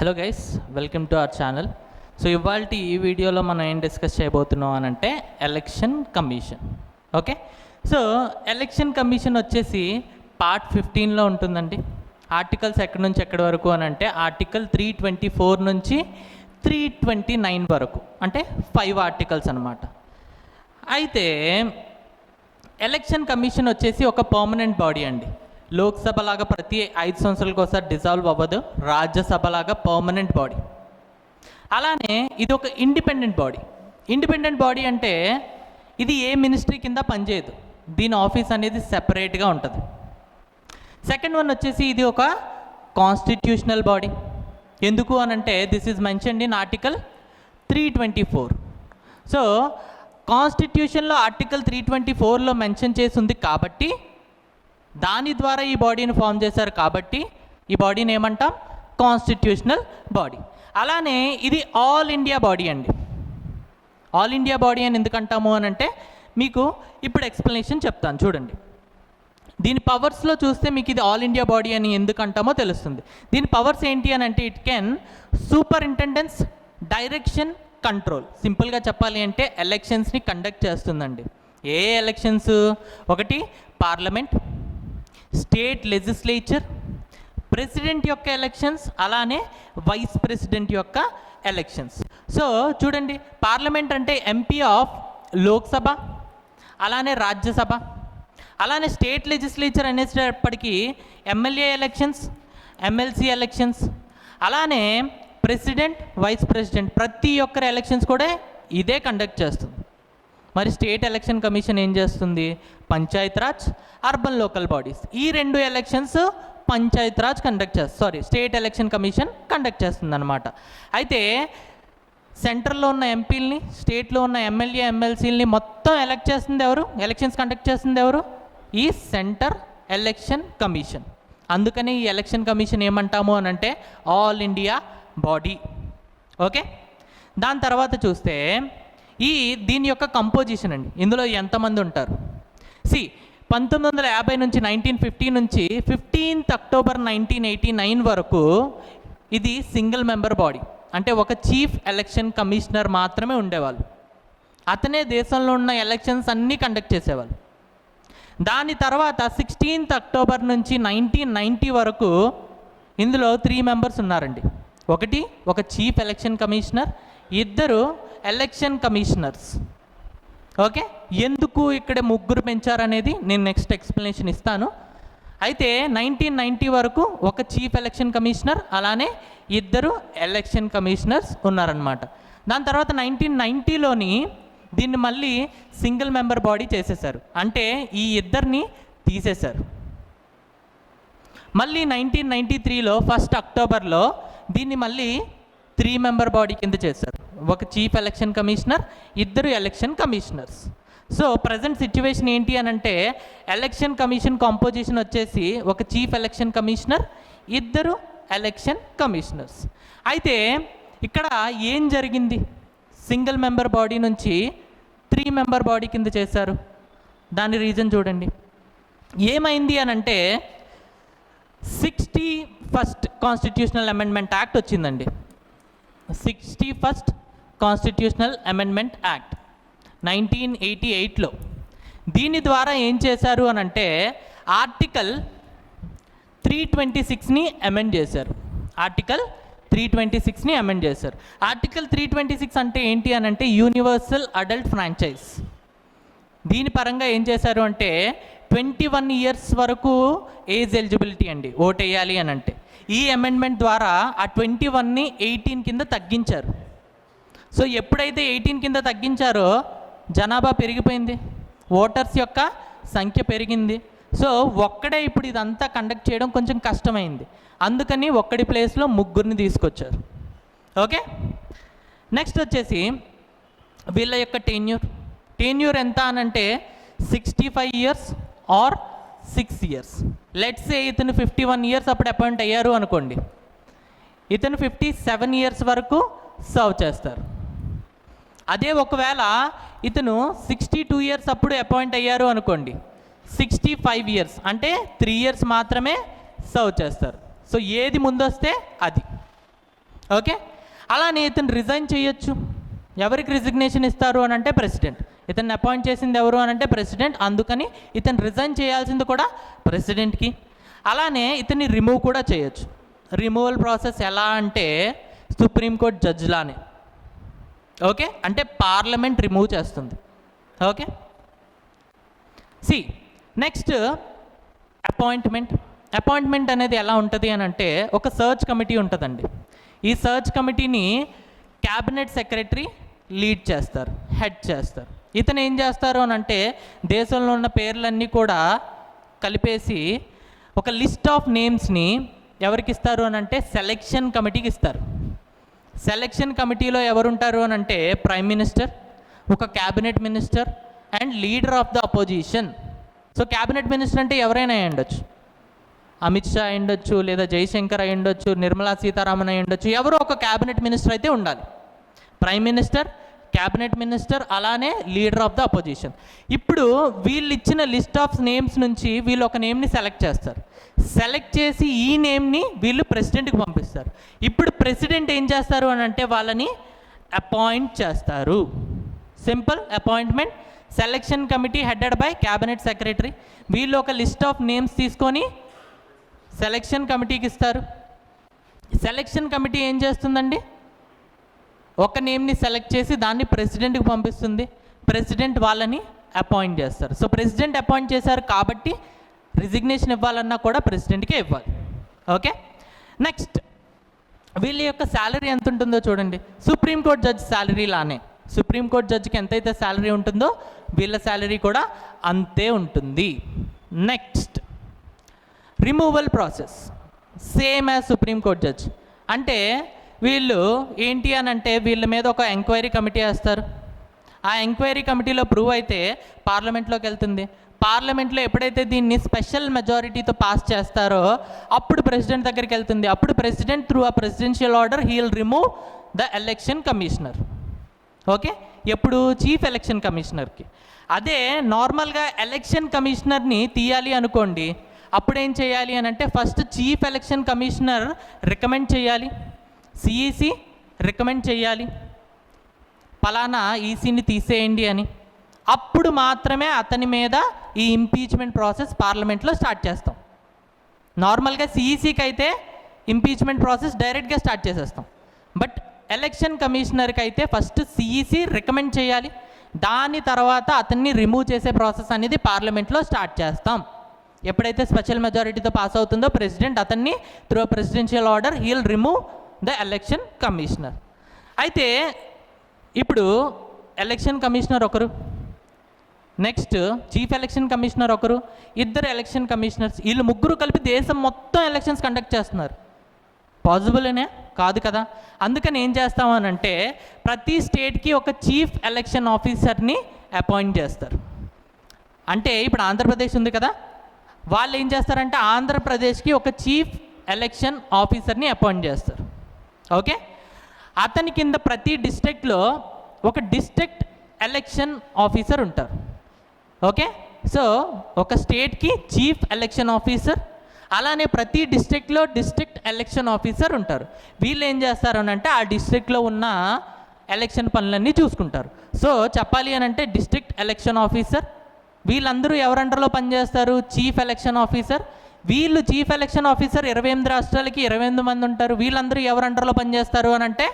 Hello guys, welcome to our channel. So ఇవాళ ఈ వీడియోలో మనం ఏం డిస్కస్ చేయబోతున్నాం అని అంటే election commission. Okay, so election commission వచ్చేసి పార్ట్ 15లో ఉంటుందండి. ఆర్టికల్స్ ఎక్కడి నుంచి ఎక్కడి వరకు అని అంటే ఆర్టికల్ 324 నుంచి 329 వరకు, అంటే 5 ఆర్టికల్స్ అనమాట. అయితే ఎలక్షన్ కమిషన్ వచ్చేసి ఒక పర్మనెంట్ బాడీ అండి. లోక్సభ లాగా ప్రతి 5 సంవత్సరాలకు ఒకసారి డిజాల్వ్ అవ్వదు. రాజ్యసభ లాగా పర్మనెంట్ బాడీ. అలానే ఇది ఒక ఇండిపెండెంట్ బాడీ. ఇండిపెండెంట్ బాడీ అంటే ఇది ఏ మినిస్ట్రీ కింద పనిచేయదు. దీని ఆఫీస్ అనేది సెపరేట్గా ఉంటుంది. సెకండ్ వన్ వచ్చేసి ఇది ఒక కాన్స్టిట్యూషనల్ బాడీ. ఎందుకు అనంటే this is mentioned in article 324. So కాన్స్టిట్యూషన్లో ఆర్టికల్ 324లో మెన్షన్ చేసి ఉంది కాబట్టి దాని ద్వారా ఈ బాడీని ఫామ్ చేశారు. కాబట్టి ఈ బాడీని ఏమంటాం? Constitutional body. అలానే ఇది ఆల్ ఇండియా బాడీ అండి. ఆల్ ఇండియా బాడీ అని ఎందుకంటాము అని అంటే మీకు ఇప్పుడు ఎక్స్ప్లెనేషన్ చెప్తాను, చూడండి. దీని పవర్స్లో చూస్తే మీకు ఇది ఆల్ ఇండియా బాడీ అని ఎందుకు అంటామో తెలుస్తుంది. దీని పవర్స్ ఏంటి అని అంటే ఇట్ కెన్ సూపరింటెండెన్స్, డైరెక్షన్, కంట్రోల్. సింపుల్గా చెప్పాలి అంటే ఎలక్షన్స్ని కండక్ట్ చేస్తుందండి. ఏ ఎలక్షన్స్? ఒకటి పార్లమెంట్, స్టేట్ లెజిస్లేచర్, ప్రెసిడెంట్ యొక్క ఎలక్షన్స్, అలానే వైస్ ప్రెసిడెంట్ యొక్క ఎలక్షన్స్. సో చూడండి, పార్లమెంట్ అంటే ఎంపీ ఆఫ్ లోక్సభ, అలానే రాజ్యసభ. అలానే స్టేట్ లెజిస్లేచర్ అనేటప్పటికీ ఎమ్మెల్యే ఎలక్షన్స్, ఎమ్మెల్సీ ఎలక్షన్స్. అలానే ప్రెసిడెంట్, వైస్ ప్రెసిడెంట్ ప్రతి ఒక్కరి ఎలక్షన్స్ కూడా ఇదే కండక్ట్ చేస్తుంది. మరి స్టేట్ ఎలక్షన్ కమిషన్ ఏం చేస్తుంది? Panchayat Raj, urban local bodies, ఈ 2 elections Panchayat Raj state election commission conduct చేస్తుంది అనమాట. అయితే సెంట్రల్లో ఉన్న ఎంపీలని, స్టేట్లో ఉన్న ఎమ్మెల్యే ఎమ్మెల్సీలని మొత్తం ఎలక్ట్ చేస్తుంది ఎవరు? ఎలక్షన్స్ కండక్ట్ చేస్తుంది ఎవరు? ఈ సెంటర్ ఎలక్షన్ కమిషన్. అందుకని ఈ ఎలక్షన్ కమిషన్ ఏమంటాము అని అంటే ఆల్ ఇండియా బాడీ. ఓకే, దాని తర్వాత చూస్తే దీని యొక్క కంపోజిషన్ అండి. ఇందులో ఎంతమంది ఉంటారు? 1950 నుంచి 1950 నుంచి 15th అక్టోబర్ 1989 వరకు ఇది సింగిల్ మెంబర్ బాడీ. అంటే ఒక చీఫ్ ఎలక్షన్ కమిషనర్ మాత్రమే ఉండేవాళ్ళు. అతనే దేశంలో ఉన్న ఎలక్షన్స్ అన్నీ కండక్ట్ చేసేవాళ్ళు. దాని తర్వాత 16th అక్టోబర్ నుంచి 1990 వరకు ఇందులో 3 మెంబర్స్ ఉన్నారండి. ఒకటి ఒక chief election commissioner, 2 election commissioners. Okay, ఎందుకు ఇక్కడ 3 పెంచారనేది నేను నెక్స్ట్ ఎక్స్ప్లెనేషన్ ఇస్తాను. అయితే 1990 వరకు ఒక చీఫ్ ఎలక్షన్ కమిషనర్, అలానే 2 ఎలక్షన్ కమిషనర్స్ ఉన్నారనమాట. దాని తర్వాత 1990లోని దీన్ని మళ్ళీ సింగిల్ మెంబర్ బాడీ చేసేసారు. అంటే ఈ 2 తీసేశారు. మళ్ళీ 1993లో 1st అక్టోబర్లో దీన్ని మళ్ళీ 3 మెంబర్ బాడీ కింద చేశారు. ఒక chief election commissioner, 2 election commissioners. So present situation ఏంటి అని అంటే ఎలక్షన్ కమిషన్ కాంపోజిషన్ వచ్చేసి ఒక chief election commissioner, 2 election commissioners. అయితే ఇక్కడ ఏం జరిగింది? సింగిల్ మెంబర్ బాడీ నుంచి 3 మెంబర్ బాడీ కింద చేశారు. దాని రీజన్ చూడండి. ఏమైంది అని అంటే 61st కాన్స్టిట్యూషనల్ అమెండ్మెంట్ యాక్ట్ వచ్చిందండి. 61st constitutional amendment act 1988లో. దీని ద్వారా ఏం చేశారు అని అంటే ఆర్టికల్ 326ని అమెండ్ చేశారు. ఆర్టికల్ 326ని అమెండ్ చేశారు. ఆర్టికల్ 326 అంటే ఏంటి అని అంటే యూనివర్సల్ అడల్ట్ ఫ్రాంచైజ్. దీని పరంగా ఏం చేశారు అంటే 21 ఇయర్స్ వరకు ఏజ్ ఎలిజిబిలిటీ అండి ఓట్ వేయాలి అని అంటే. ఈ అమెండ్మెంట్ ద్వారా ఆ 21ని 18 కింద తగ్గించారు. సో ఎప్పుడైతే 18 కింద తగ్గించారో జనాభా పెరిగిపోయింది, ఓటర్స్ యొక్క సంఖ్య పెరిగింది. సో ఒక్కడే ఇప్పుడు ఇదంతా కండక్ట్ చేయడం కొంచెం కష్టమైంది. అందుకని ఒక్కడి ప్లేస్లో 3ని తీసుకొచ్చారు. ఓకే, నెక్స్ట్ వచ్చేసి వీళ్ళ యొక్క టెన్యూర్ ఎంత అనంటే 65 years or 6 years. Let's say ఇతను 51 ఇయర్స్ అప్పుడు అపాయింట్ అయ్యారు అనుకోండి, ఇతను 57 ఇయర్స్ వరకు సర్వ్ చేస్తారు. అదే ఒకవేళ ఇతను 62 ఇయర్స్ అప్పుడు అపాయింట్ అయ్యారు అనుకోండి, 65 ఇయర్స్ అంటే 3 ఇయర్స్ మాత్రమే సర్వ్ చేస్తారు. సో ఏది ముందొస్తే అది. ఓకే, అలానే ఇతను రిజైన్ చేయొచ్చు. ఎవరికి రిజిగ్నేషన్ ఇస్తారు అని అంటే ప్రెసిడెంట్. ఇతన్ని అపాయింట్ చేసింది ఎవరు అని అంటే ప్రెసిడెంట్, అందుకని ఇతను రిజైన్ చేయాల్సింది కూడా ప్రెసిడెంట్కి. అలానే ఇతన్ని రిమూవ్ కూడా చేయొచ్చు. రిమూవల్ ప్రాసెస్ ఎలా అంటే సుప్రీంకోర్టు జడ్జ్ లానే. ఓకే, అంటే పార్లమెంట్ రిమూవ్ చేస్తుంది. ఓకే, సి నెక్స్ట్ అపాయింట్మెంట్ అనేది ఎలా ఉంటుంది అని అంటే ఒక సర్చ్ కమిటీ ఉంటుందండి. ఈ సర్చ్ కమిటీని క్యాబినెట్ సెక్రటరీ లీడ్ చేస్తారు, హెడ్ చేస్తారు. ఇతను ఏం చేస్తారు అని అంటే దేశంలో ఉన్న పేర్లన్నీ కూడా కలిపేసి ఒక లిస్ట్ ఆఫ్ నేమ్స్ని ఎవరికి ఇస్తారు అని అంటే సెలెక్షన్ కమిటీకి ఇస్తారు. సెలెక్షన్ కమిటీలో ఎవరుంటారు అని అంటే ప్రైమ్ మినిస్టర్, ఒక cabinet minister and leader of the opposition. So cabinet minister అంటే ఎవరైనా అయి ఉండొచ్చు, అమిత్ షా అయి ఉండొచ్చు, లేదా జైశంకర్ అయి ఉండొచ్చు, నిర్మలా సీతారామన్ అయి ఉండొచ్చు. ఎవరో ఒక క్యాబినెట్ మినిస్టర్ అయితే ఉండాలి. ప్రైమ్ మినిస్టర్, క్యాబినెట్ మినిస్టర్, అలానే లీడర్ ఆఫ్ ద అపోజిషన్. ఇప్పుడు వీళ్ళు ఇచ్చిన లిస్ట్ ఆఫ్ నేమ్స్ నుంచి వీళ్ళు ఒక నేమ్ని సెలెక్ట్ చేస్తారు. సెలెక్ట్ చేసి ఈ నేమ్ని వీళ్ళు ప్రెసిడెంట్కి పంపిస్తారు. ఇప్పుడు ప్రెసిడెంట్ ఏం చేస్తారు అని అంటే వాళ్ళని అపాయింట్ చేస్తారు. Simple appointment. Selection committee headed by cabinet secretary. వీళ్ళు ఒక లిస్ట్ ఆఫ్ నేమ్స్ తీసుకొని సెలెక్షన్ కమిటీకి ఇస్తారు. సెలెక్షన్ కమిటీ ఏం చేస్తుందండి, ఒక నేమ్ని సెలెక్ట్ చేసి దాన్ని ప్రెసిడెంట్కి పంపిస్తుంది. ప్రెసిడెంట్ వాళ్ళని అపాయింట్ చేస్తారు. సో ప్రెసిడెంట్ అపాయింట్ చేశారు కాబట్టి రిజిగ్నేషన్ ఇవ్వాలన్నా కూడా ప్రెసిడెంట్కే ఇవ్వాలి. ఓకే, నెక్స్ట్ వీళ్ళ యొక్క శాలరీ ఎంత ఉంటుందో చూడండి. సుప్రీంకోర్టు జడ్జ్ శాలరీ లానే సుప్రీంకోర్టు జడ్జికి ఎంతైతే శాలరీ ఉంటుందో వీళ్ళ శాలరీ కూడా అంతే ఉంటుంది. Next removal process same as supreme court judge. అంటే వీళ్ళు ఏంటి అని అంటే వీళ్ళ మీద ఒక ఎంక్వైరీ కమిటీ వేస్తారు. ఆ ఎంక్వైరీ కమిటీలో ప్రూవ్ అయితే పార్లమెంట్లోకి వెళ్తుంది. పార్లమెంట్లో ఎప్పుడైతే దీన్ని స్పెషల్ మెజారిటీతో పాస్ చేస్తారో అప్పుడు ప్రెసిడెంట్ దగ్గరికి వెళ్తుంది. అప్పుడు ప్రెసిడెంట్ త్రూ ఆ presidential order he will remove the election commissioner. Okay, ఎప్పుడు చీఫ్ ఎలక్షన్ కమిషనర్కి. అదే నార్మల్గా ఎలక్షన్ కమిషనర్ని తీయాలి అనుకోండి, అప్పుడు ఏం చేయాలి అని అంటే first chief election commissioner recommend చేయాలి, సిఈసి రికమెండ్ చేయాలి పలానా ఈసీని తీసేయండి అని. అప్పుడు మాత్రమే అతని మీద ఈ ఇంపీచ్మెంట్ ప్రాసెస్ పార్లమెంట్లో స్టార్ట్ చేస్తాం. నార్మల్గా సిఈసికి అయితే ఇంపీచ్మెంట్ ప్రాసెస్ డైరెక్ట్గా స్టార్ట్ చేసేస్తాం. బట్ ఎలక్షన్ కమిషనర్కి అయితే ఫస్ట్ సిఈసి రికమెండ్ చేయాలి, దాని తర్వాత అతన్ని రిమూవ్ చేసే ప్రాసెస్ అనేది పార్లమెంట్లో స్టార్ట్ చేస్తాం. ఎప్పుడైతే స్పెషల్ మెజారిటీతో పాస్ అవుతుందో ప్రెసిడెంట్ అతన్ని through presidential order he will remove the election commissioner. అయితే ఇప్పుడు ఎలక్షన్ కమిషనర్ ఒకరు, నెక్స్ట్ చీఫ్ ఎలక్షన్ కమిషనర్ ఒకరు, ఇద్దరు ఎలక్షన్ కమిషనర్స్, వీళ్ళు ముగ్గురు కలిపి దేశం మొత్తం ఎలక్షన్స్ కండక్ట్ చేస్తున్నారు. పాసిబుల్నే కాదు కదా. అందుకని ఏం చేస్తామనంటే ప్రతి స్టేట్కి ఒక చీఫ్ ఎలక్షన్ ఆఫీసర్ని అపాయింట్ చేస్తారు. అంటే ఇప్పుడు ఆంధ్రప్రదేశ్ ఉంది కదా, వాళ్ళు ఏం చేస్తారంటే ఆంధ్రప్రదేశ్కి ఒక చీఫ్ ఎలక్షన్ ఆఫీసర్ని అపాయింట్ చేస్తారు. ఓకే, అతని కింద ప్రతి డిస్ట్రిక్ట్లో ఒక డిస్ట్రిక్ట్ ఎలక్షన్ ఆఫీసర్ ఉంటారు. ఓకే, సో ఒక స్టేట్కి చీఫ్ ఎలక్షన్ ఆఫీసర్, అలానే ప్రతి డిస్ట్రిక్ట్లో డిస్ట్రిక్ట్ ఎలక్షన్ ఆఫీసర్ ఉంటారు. వీళ్ళు ఏం చేస్తారు అని అంటే ఆ డిస్ట్రిక్ట్లో ఉన్న ఎలక్షన్ పనులన్నీ చూసుకుంటారు. సో చెప్పాలి అని అంటే డిస్ట్రిక్ట్ ఎలక్షన్ ఆఫీసర్ వీళ్ళందరూ ఎవరి అండర్లో పనిచేస్తారు, చీఫ్ ఎలక్షన్ ఆఫీసర్. వీళ్ళు చీఫ్ ఎలక్షన్ ఆఫీసర్ 28 రాష్ట్రాలకి 28 మంది ఉంటారు. వీళ్ళందరూ ఎవరి అండర్లో పనిచేస్తారు అని అంటే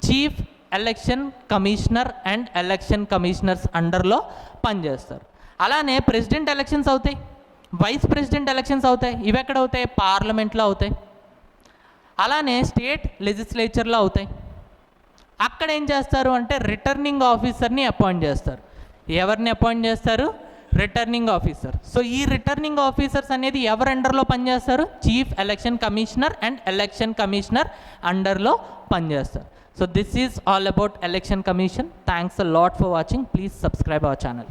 chief election commissioner and election commissioners అండర్లో పనిచేస్తారు. అలానే ప్రెసిడెంట్ ఎలక్షన్స్ అవుతాయి, వైస్ ప్రెసిడెంట్ ఎలక్షన్స్ అవుతాయి. ఇవి ఎక్కడ అవుతాయి, పార్లమెంట్లో అవుతాయి. అలానే స్టేట్ లెజిస్లేచర్లో అవుతాయి. అక్కడ ఏం చేస్తారు అంటే రిటర్నింగ్ ఆఫీసర్ని అపాయింట్ చేస్తారు. ఎవరిని అపాయింట్ చేస్తారు, రిటర్నింగ్ ఆఫీసర్. సో ఈ రిటర్నింగ్ ఆఫీసర్స్ అనేది ఎవరి అండర్లో పనిచేస్తారు, chief election commissioner and election commissioner అండర్లో పనిచేస్తారు. So this is all about election commission. Thanks a lot for watching. Please subscribe our channel.